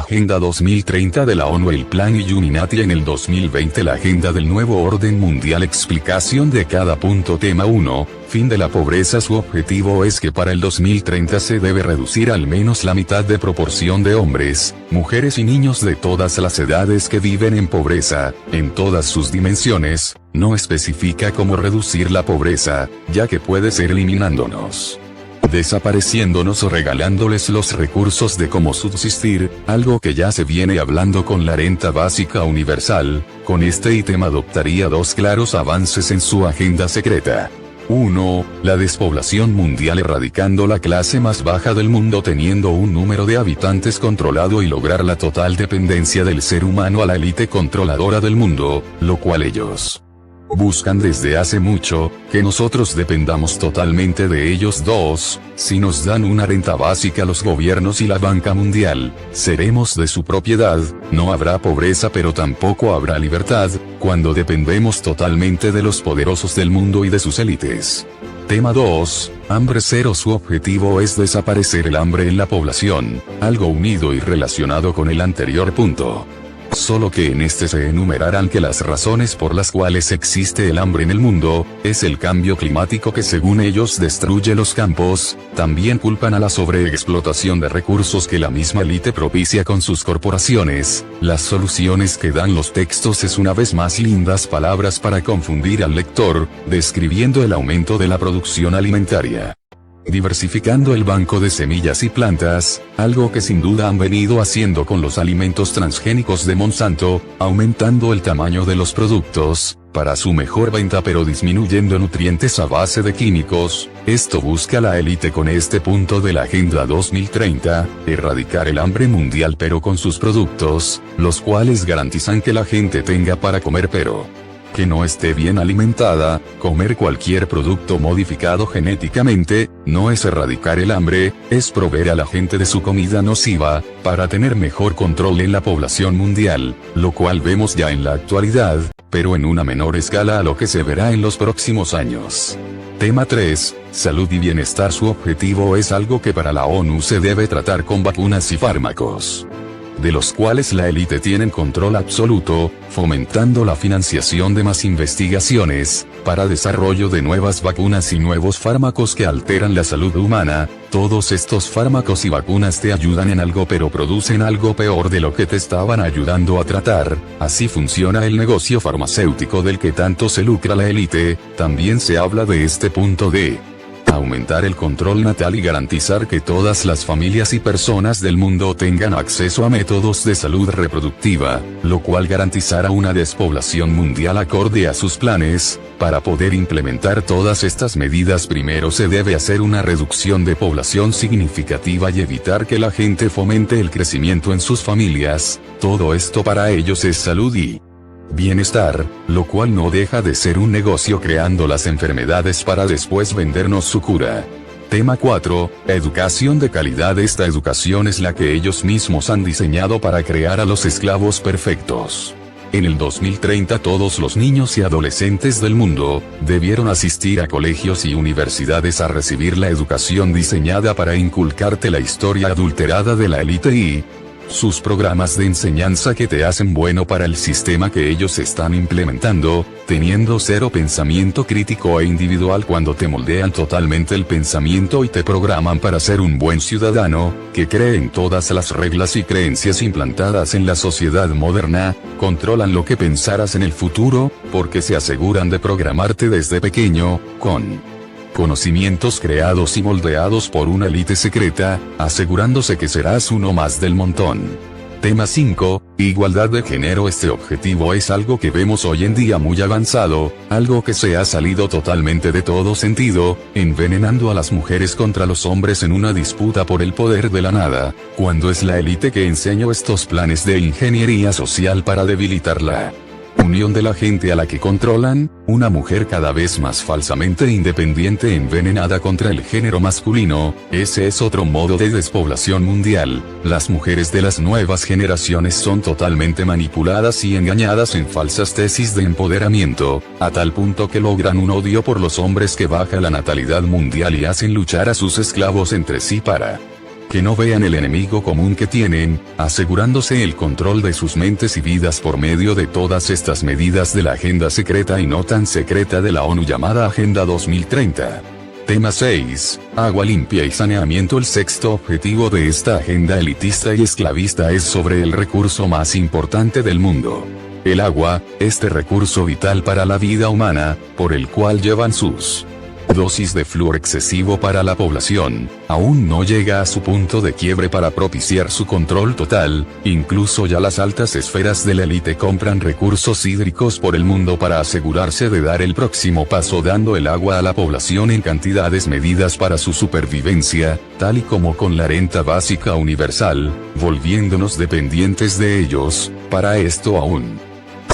Agenda 2030 de la ONU, el Plan Illuminati en el 2020, la Agenda del Nuevo Orden Mundial. Explicación de cada punto. Tema 1. Fin de la pobreza. Su objetivo es que para el 2030 se debe reducir al menos la mitad de proporción de hombres, mujeres y niños de todas las edades que viven en pobreza, en todas sus dimensiones. No especifica cómo reducir la pobreza, ya que puede ser eliminándonos, desapareciéndonos o regalándoles los recursos de cómo subsistir, algo que ya se viene hablando con la renta básica universal. Con este ítem adoptaría dos claros avances en su agenda secreta. 1. La despoblación mundial, erradicando la clase más baja del mundo teniendo un número de habitantes controlado y lograr la total dependencia del ser humano a la élite controladora del mundo, lo cual ellos buscan desde hace mucho, que nosotros dependamos totalmente de ellos. 2. Si nos dan una renta básica los gobiernos y la banca mundial, seremos de su propiedad, no habrá pobreza pero tampoco habrá libertad, cuando dependemos totalmente de los poderosos del mundo y de sus élites. Tema 2. Hambre cero. Su objetivo es desaparecer el hambre en la población, algo unido y relacionado con el anterior punto. Solo que en este se enumerarán que las razones por las cuales existe el hambre en el mundo, es el cambio climático que según ellos destruye los campos. También culpan a la sobreexplotación de recursos que la misma élite propicia con sus corporaciones. Las soluciones que dan los textos es una vez más lindas palabras para confundir al lector, describiendo el aumento de la producción alimentaria, diversificando el banco de semillas y plantas, algo que sin duda han venido haciendo con los alimentos transgénicos de Monsanto, aumentando el tamaño de los productos, para su mejor venta pero disminuyendo nutrientes a base de químicos. Esto busca la élite con este punto de la Agenda 2030, erradicar el hambre mundial pero con sus productos, los cuales garantizan que la gente tenga para comer pero que no esté bien alimentada. Comer cualquier producto modificado genéticamente, no es erradicar el hambre, es proveer a la gente de su comida nociva, para tener mejor control en la población mundial, lo cual vemos ya en la actualidad, pero en una menor escala a lo que se verá en los próximos años. Tema 3. Salud y bienestar. Su objetivo es algo que para la ONU se debe tratar con vacunas y fármacos, de los cuales la élite tiene control absoluto, fomentando la financiación de más investigaciones, para desarrollo de nuevas vacunas y nuevos fármacos que alteran la salud humana. Todos estos fármacos y vacunas te ayudan en algo pero producen algo peor de lo que te estaban ayudando a tratar. Así funciona el negocio farmacéutico del que tanto se lucra la élite. También se habla de este punto de aumentar el control natal y garantizar que todas las familias y personas del mundo tengan acceso a métodos de salud reproductiva, lo cual garantizará una despoblación mundial acorde a sus planes. Para poder implementar todas estas medidas primero se debe hacer una reducción de población significativa y evitar que la gente fomente el crecimiento en sus familias. Todo esto para ellos es salud y bienestar, lo cual no deja de ser un negocio creando las enfermedades para después vendernos su cura. Tema 4. Educación de calidad. Esta educación es la que ellos mismos han diseñado para crear a los esclavos perfectos. En el 2030 todos los niños y adolescentes del mundo, debieron asistir a colegios y universidades a recibir la educación diseñada para inculcarte la historia adulterada de la élite y sus programas de enseñanza que te hacen bueno para el sistema que ellos están implementando, teniendo cero pensamiento crítico e individual cuando te moldean totalmente el pensamiento y te programan para ser un buen ciudadano, que cree en todas las reglas y creencias implantadas en la sociedad moderna. Controlan lo que pensarás en el futuro, porque se aseguran de programarte desde pequeño, con conocimientos creados y moldeados por una élite secreta, asegurándose que serás uno más del montón. Tema 5. Igualdad de género. Este objetivo es algo que vemos hoy en día muy avanzado, algo que se ha salido totalmente de todo sentido, envenenando a las mujeres contra los hombres en una disputa por el poder de la nada, cuando es la élite que enseña estos planes de ingeniería social para debilitarla. unión de la gente a la que controlan, una mujer cada vez más falsamente independiente envenenada contra el género masculino. Ese es otro modo de despoblación mundial. Las mujeres de las nuevas generaciones son totalmente manipuladas y engañadas en falsas tesis de empoderamiento, a tal punto que logran un odio por los hombres que baja la natalidad mundial y hacen luchar a sus esclavos entre sí para Que no vean el enemigo común que tienen, asegurándose el control de sus mentes y vidas por medio de todas estas medidas de la agenda secreta y no tan secreta de la ONU llamada Agenda 2030. Tema 6. Agua limpia y saneamiento. El sexto objetivo de esta agenda elitista y esclavista es sobre el recurso más importante del mundo. El agua, este recurso vital para la vida humana, por el cual llevan sus dosis de flúor excesivo para la población, aún no llega a su punto de quiebre para propiciar su control total. Incluso ya las altas esferas de la élite compran recursos hídricos por el mundo para asegurarse de dar el próximo paso, dando el agua a la población en cantidades medidas para su supervivencia, tal y como con la renta básica universal, volviéndonos dependientes de ellos. Para esto aún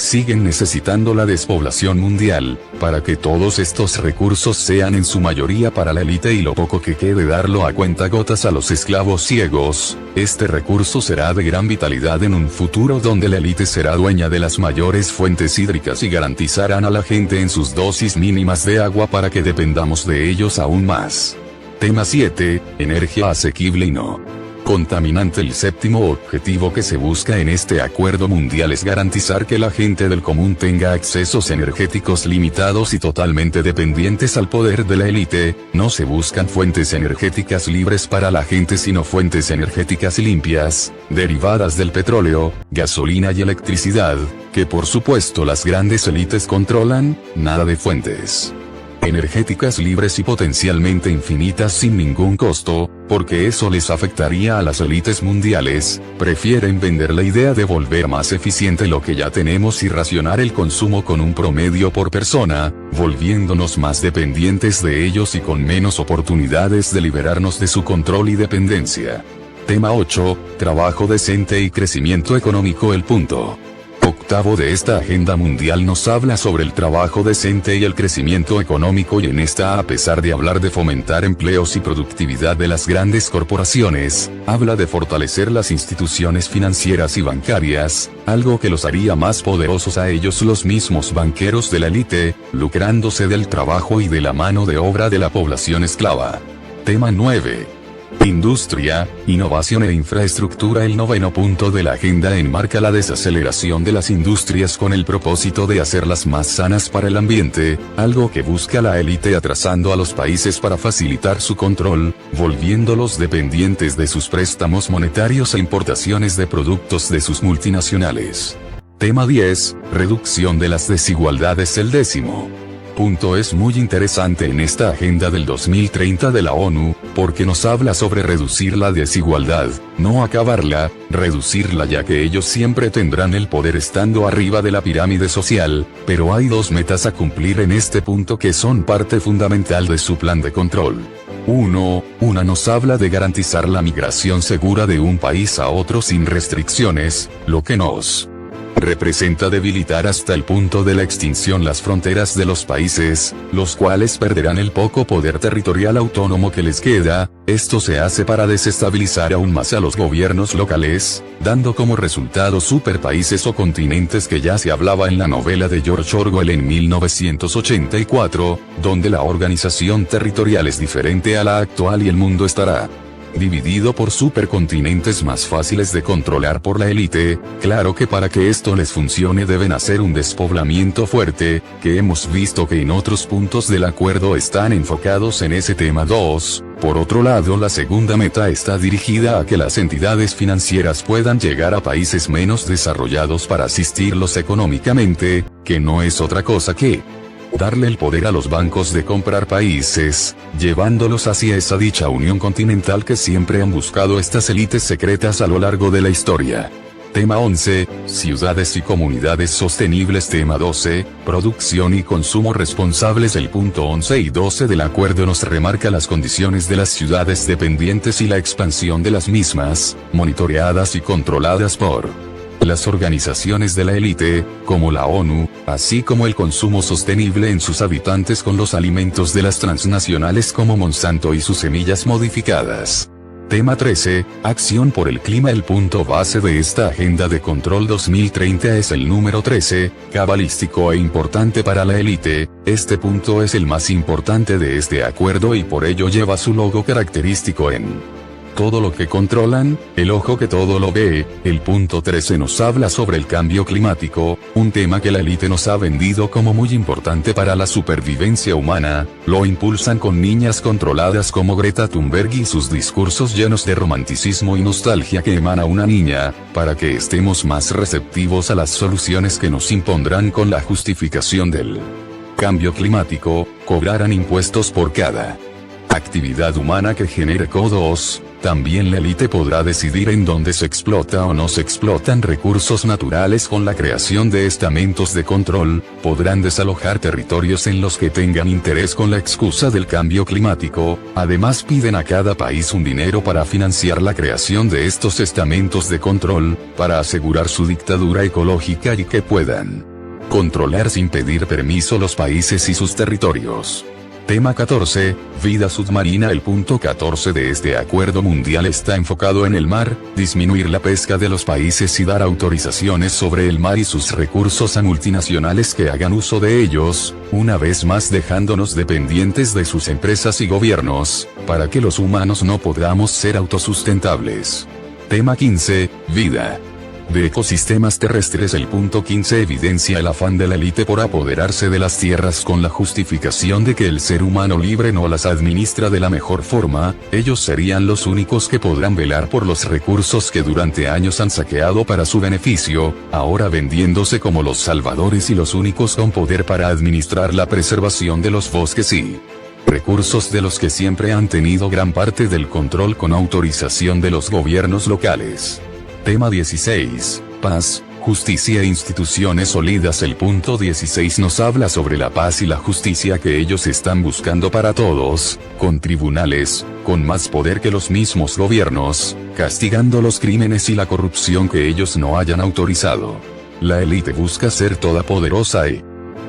siguen necesitando la despoblación mundial, para que todos estos recursos sean en su mayoría para la élite y lo poco que quede darlo a cuentagotas a los esclavos ciegos. Este recurso será de gran vitalidad en un futuro donde la élite será dueña de las mayores fuentes hídricas y garantizarán a la gente en sus dosis mínimas de agua para que dependamos de ellos aún más. Tema 7. Energía asequible y no contaminante. El séptimo objetivo que se busca en este acuerdo mundial es garantizar que la gente del común tenga accesos energéticos limitados y totalmente dependientes al poder de la élite. No se buscan fuentes energéticas libres para la gente, sino fuentes energéticas limpias, derivadas del petróleo, gasolina y electricidad, que por supuesto las grandes élites controlan. Nada de fuentes energéticas libres y potencialmente infinitas sin ningún costo, porque eso les afectaría a las élites mundiales. Prefieren vender la idea de volver más eficiente lo que ya tenemos y racionar el consumo con un promedio por persona, volviéndonos más dependientes de ellos y con menos oportunidades de liberarnos de su control y dependencia. Tema 8. Trabajo decente y crecimiento económico. El punto octavo de esta agenda mundial nos habla sobre el trabajo decente y el crecimiento económico, y en esta, a pesar de hablar de fomentar empleos y productividad de las grandes corporaciones, habla de fortalecer las instituciones financieras y bancarias, algo que los haría más poderosos a ellos, los mismos banqueros de la élite, lucrándose del trabajo y de la mano de obra de la población esclava. Tema 9. Industria, innovación e infraestructura. El noveno punto de la agenda enmarca la desaceleración de las industrias con el propósito de hacerlas más sanas para el ambiente, algo que busca la élite atrasando a los países para facilitar su control, volviéndolos dependientes de sus préstamos monetarios e importaciones de productos de sus multinacionales. Tema 10. Reducción de las desigualdades. El décimo punto es muy interesante en esta agenda del 2030 de la ONU, porque nos habla sobre reducir la desigualdad, no acabarla, reducirla, ya que ellos siempre tendrán el poder estando arriba de la pirámide social, pero hay dos metas a cumplir en este punto que son parte fundamental de su plan de control. Una nos habla de garantizar la migración segura de un país a otro sin restricciones, lo que nos representa debilitar hasta el punto de la extinción las fronteras de los países, los cuales perderán el poco poder territorial autónomo que les queda. Esto se hace para desestabilizar aún más a los gobiernos locales, dando como resultado superpaíses o continentes, que ya se hablaba en la novela de George Orwell en 1984, donde la organización territorial es diferente a la actual y el mundo estará dividido por supercontinentes más fáciles de controlar por la élite. Claro que para que esto les funcione deben hacer un despoblamiento fuerte, que hemos visto que en otros puntos del acuerdo están enfocados en ese tema. 2. Por otro lado, la segunda meta está dirigida a que las entidades financieras puedan llegar a países menos desarrollados para asistirlos económicamente, que no es otra cosa que darle el poder a los bancos de comprar países, llevándolos hacia esa dicha unión continental que siempre han buscado estas élites secretas a lo largo de la historia. Tema 11. Ciudades y comunidades sostenibles. Tema 12. Producción y consumo responsables. El punto 11 y 12 del acuerdo nos remarca las condiciones de las ciudades dependientes y la expansión de las mismas, monitoreadas y controladas por las organizaciones de la élite, como la ONU, así como el consumo sostenible en sus habitantes con los alimentos de las transnacionales como Monsanto y sus semillas modificadas. Tema 13. Acción por el clima. El punto base de esta agenda de control 2030 es el número 13, cabalístico e importante para la élite. Este punto es el más importante de este acuerdo y por ello lleva su logo característico en todo lo que controlan, el ojo que todo lo ve. El punto 13 nos habla sobre el cambio climático, un tema que la élite nos ha vendido como muy importante para la supervivencia humana. Lo impulsan con niñas controladas como Greta Thunberg y sus discursos llenos de romanticismo y nostalgia que emana una niña, para que estemos más receptivos a las soluciones que nos impondrán con la justificación del cambio climático. Cobrarán impuestos por cada actividad humana que genere CO2. También la élite podrá decidir en dónde se explota o no se explotan recursos naturales con la creación de estamentos de control. Podrán desalojar territorios en los que tengan interés con la excusa del cambio climático. Además piden a cada país un dinero para financiar la creación de estos estamentos de control, para asegurar su dictadura ecológica y que puedan controlar sin pedir permiso los países y sus territorios. Tema 14, vida submarina. El punto 14 de este acuerdo mundial está enfocado en el mar, disminuir la pesca de los países y dar autorizaciones sobre el mar y sus recursos a multinacionales que hagan uso de ellos, una vez más dejándonos dependientes de sus empresas y gobiernos, para que los humanos no podamos ser autosustentables. Tema 15, vida de ecosistemas terrestres. El punto 15 evidencia el afán de la élite por apoderarse de las tierras con la justificación de que el ser humano libre no las administra de la mejor forma. Ellos serían los únicos que podrán velar por los recursos que durante años han saqueado para su beneficio, ahora vendiéndose como los salvadores y los únicos con poder para administrar la preservación de los bosques y recursos de los que siempre han tenido gran parte del control con autorización de los gobiernos locales. Tema 16, paz, justicia e instituciones sólidas. El punto 16 nos habla sobre la paz y la justicia que ellos están buscando para todos, con tribunales, con más poder que los mismos gobiernos, castigando los crímenes y la corrupción que ellos no hayan autorizado. La élite busca ser todopoderosa e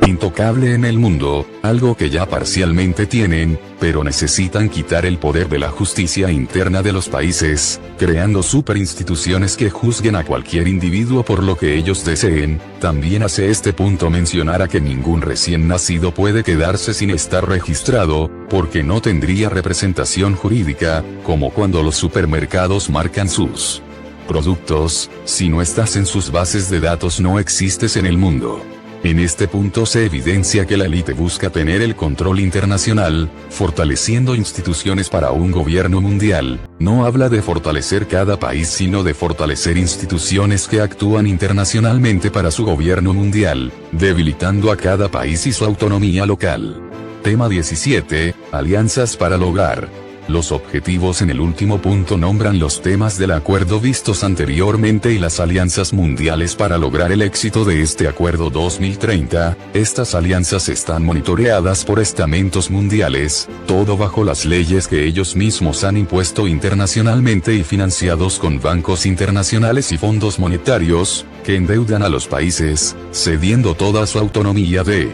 intocable en el mundo, algo que ya parcialmente tienen, pero necesitan quitar el poder de la justicia interna de los países, creando superinstituciones que juzguen a cualquier individuo por lo que ellos deseen. También hace este punto mencionar a que ningún recién nacido puede quedarse sin estar registrado, porque no tendría representación jurídica, como cuando los supermercados marcan sus productos. Si no estás en sus bases de datos no existes en el mundo. En este punto se evidencia que la élite busca tener el control internacional, fortaleciendo instituciones para un gobierno mundial. No habla de fortalecer cada país sino de fortalecer instituciones que actúan internacionalmente para su gobierno mundial, debilitando a cada país y su autonomía local. Tema 17, alianzas para lograr los objetivos. En el último punto nombran los temas del acuerdo vistos anteriormente y las alianzas mundiales para lograr el éxito de este acuerdo 2030. Estas alianzas están monitoreadas por estamentos mundiales, todo bajo las leyes que ellos mismos han impuesto internacionalmente y financiados con bancos internacionales y fondos monetarios, que endeudan a los países, cediendo toda su autonomía de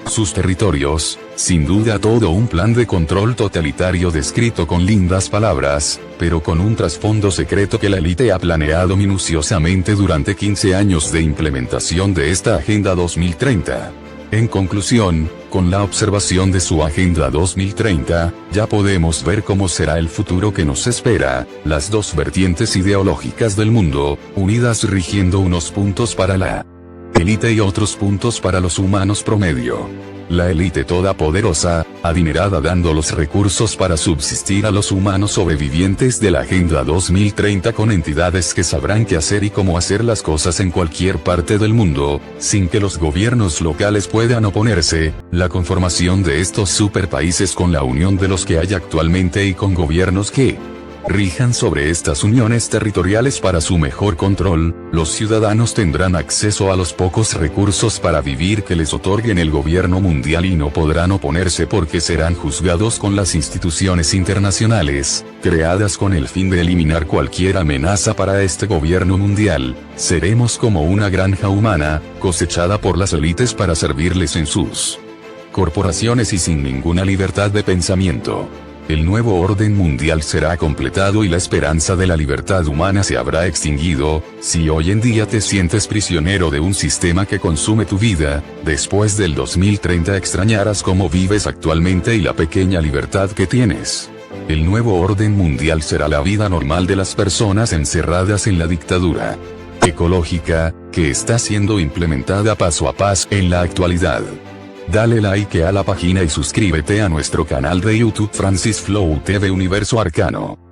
sus territorios. Sin duda todo un plan de control totalitario descrito con lindas palabras, pero con un trasfondo secreto que la élite ha planeado minuciosamente durante 15 años de implementación de esta Agenda 2030. En conclusión, con la observación de su Agenda 2030, ya podemos ver cómo será el futuro que nos espera. Las dos vertientes ideológicas del mundo, unidas rigiendo unos puntos para la élite y otros puntos para los humanos promedio. La élite todopoderosa, adinerada dando los recursos para subsistir a los humanos sobrevivientes de la Agenda 2030 con entidades que sabrán qué hacer y cómo hacer las cosas en cualquier parte del mundo, sin que los gobiernos locales puedan oponerse. La conformación de estos superpaíses con la unión de los que hay actualmente y con gobiernos que rijan sobre estas uniones territoriales para su mejor control. Los ciudadanos tendrán acceso a los pocos recursos para vivir que les otorguen el gobierno mundial y no podrán oponerse porque serán juzgados con las instituciones internacionales, creadas con el fin de eliminar cualquier amenaza para este gobierno mundial. Seremos como una granja humana, cosechada por las élites para servirles en sus corporaciones y sin ninguna libertad de pensamiento. El nuevo orden mundial será completado y la esperanza de la libertad humana se habrá extinguido. Si hoy en día te sientes prisionero de un sistema que consume tu vida, después del 2030 extrañarás cómo vives actualmente y la pequeña libertad que tienes. El nuevo orden mundial será la vida normal de las personas encerradas en la dictadura ecológica, que está siendo implementada paso a paso en la actualidad. Dale like a la página y suscríbete a nuestro canal de YouTube Francis Flow TV Universo Arcano.